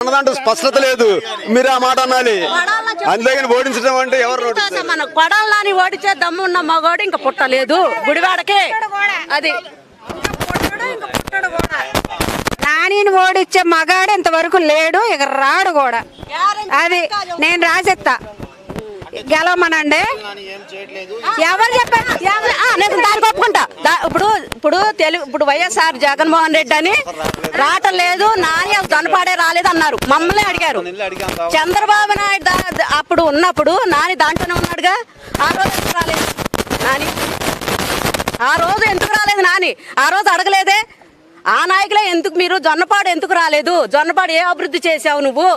అన్నదంటూ స్పష్టత లేదు. మీరు ఆ మాట అనాలి. అందుకని ఓడించడం అంటే ఎవరు మన కొడాలని ఓడించే దమ్ము ఉన్న మగోడు ఇంకా పుట్టలేదు గుడివాడకి. అది నానిని ఓడించే మగాడు ఇంతవరకు లేడు, ఇక రాడు కూడా. అది నేను రాసిస్తా గెలవమనండి. ఎవరు చెప్పారు? నేను దానికి ఒప్పుకుంటా. ఇప్పుడు వైఎస్ఆర్ జగన్మోహన్ రెడ్డి అని రావటం లేదు, నాని దొనపాడే రాలేదు అన్నారు, మమ్మల్ని అడిగారు. చంద్రబాబు నాయుడు అప్పుడు ఉన్నప్పుడు నాని దాంట్లోనే ఉన్నాడుగా. ఆ రోజు ఎందుకు రాలేదు నాని? ఆ రోజు ఎందుకు రాలేదు నాని? ఆ రోజు అడగలేదే. ఆ నాయకులే ఎందుకు మీరు జొన్నపాడు ఎందుకు రాలేదు? జొన్నపాడు ఏ అభివృద్ధి చేసావు నువ్వు?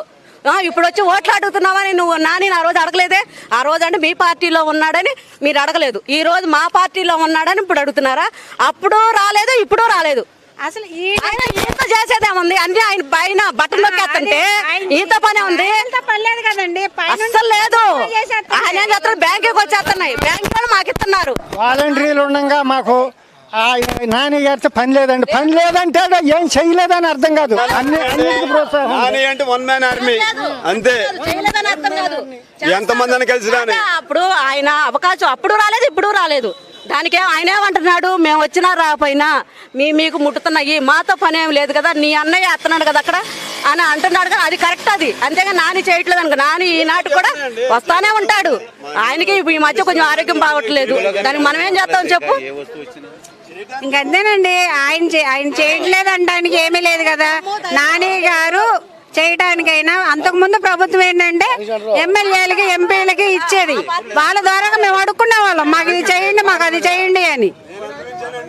ఇప్పుడు వచ్చి ఓట్లు అడుగుతున్నావని నువ్వు నాని ఆ రోజు అడగలేదే. ఆ రోజు అంటే మీ పార్టీలో ఉన్నాడని మీరు అడగలేదు, ఈ రోజు మా పార్టీలో ఉన్నాడని ఇప్పుడు అడుగుతున్నారా? అప్పుడు రాలేదు, ఇప్పుడు రాలేదు. అసలు ఈత చేసేదేముంది? అన్ని ఆయన పైన బట్టలు నొక్కేస్తుంటే ఈత పనే ఉంది కదండి. అస్సలు లేదు. ఆయన ఏం చేస్తారు? బ్యాంకుకి వచ్చేస్తున్నాయి, బ్యాంకు వాళ్ళు మాకు ఇస్తున్నారు. వాలంటీర్లు ఉండగా మాకు నాని గారితో పని లేదండి. పని లేదంటే ఏం చేయలేదని అర్థం కాదు. నాని అంటే వన్ మ్యాన్ ఆర్మీ అంతే. ఎంతమంది కలిసి రాని అప్పుడు ఆయన అవకాశం అప్పుడు రాలేదు, ఇప్పుడు రాలేదు. దానికే ఆయన ఏమంటున్నాడు? మేము వచ్చినా రాకపోయినా మీకు ముట్టుతున్నాయి, మాతో పని ఏమి లేదు కదా, నీ అన్నయ్య వేస్తున్నాడు కదా అక్కడ అని అంటున్నాడు కదా. అది కరెక్ట్. అది అంతేగా నాని చేయట్లేదు అనుకో. నాని ఈనాటి కూడా వస్తానే ఉంటాడు. ఆయనకి ఈ మధ్య కొంచెం ఆరోగ్యం బాగోట్లేదు, దానికి మనం ఏం చేస్తాం చెప్పు? ఇంకంతేనండి. ఆయన చేయట్లేదు అనడానికి ఏమీ లేదు కదా. నాని గారు చేయడానికైనా అంతకుముందు ప్రభుత్వం ఏంటంటే ఎమ్మెల్యేలకి ఎంపీలకి ఇచ్చేది, వాళ్ళ ద్వారా మేము అడుక్కునే వాళ్ళం, మాకు ఇది చేయండి, మాకు అది చేయండి అని.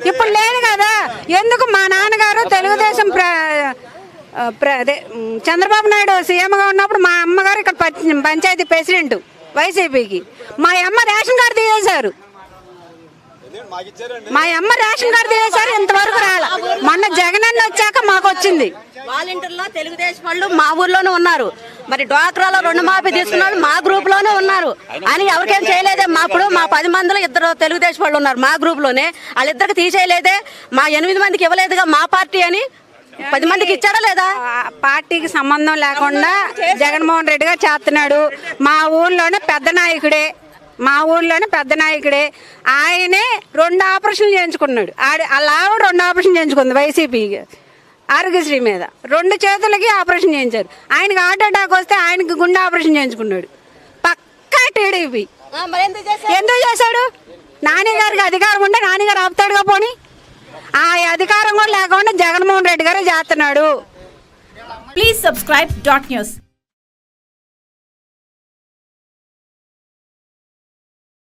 ఇప్పుడు లేదు కదా. ఎందుకు? మా నాన్నగారు తెలుగుదేశం అదే చంద్రబాబు నాయుడు సీఎంగా ఉన్నప్పుడు మా అమ్మగారు ఇక్కడ పంచాయతీ ప్రెసిడెంట్ వైసీపీకి. మా అమ్మ రేషన్ కార్డు తీసేశారు. మా అమ్మ రేషన్ కార్డు తీసేశారు, ఇంతవరకు రాలా. మొన్న జగన్ అన్న వచ్చాక మాకు వచ్చింది. వాలంటీర్లో తెలుగుదేశం వాళ్ళు మా ఊర్లోనే ఉన్నారు, మరి డ్వాక్రాలో రుణమాఫీ తీసుకున్న వాళ్ళు మా గ్రూప్ లోనే ఉన్నారు అని ఎవరికేం చేయలేదే. మా 10 మందిలో 2 తెలుగుదేశం వాళ్ళు ఉన్నారు మా గ్రూప్ లోనే, వాళ్ళిద్దరికి తీసేయలేదే. మా 8 మందికి ఇవ్వలేదుగా మా పార్టీ అని. 10 మందికి ఇచ్చాడా లేదా? పార్టీకి సంబంధం లేకుండా జగన్మోహన్ రెడ్డి గారు చేస్తున్నాడు. మా ఊర్లోనే పెద్ద నాయకుడే, ఆయనే 2 ఆపరేషన్లు చేయించుకున్నాడు. అలా 2 ఆపరేషన్ చేయించుకుంది వైసీపీ ఆరోగ్యశ్రీ మీద. 2 చేతులకి ఆపరేషన్ చేయించారు. ఆయనకి హార్ట్ అటాక్ వస్తే ఆయనకి గుండె ఆపరేషన్ చేయించుకున్నాడు. పక్కా టీడీపీ. ఎందుకు చేశాడు? నాని గారికి అధికారం ఉంటే నాని గారు ఆపుతాడుగా. పోనీ ఆ అధికారం కూడా లేకుండా జగన్మోహన్ రెడ్డి గారు చేస్తున్నాడు. Please subscribe .news.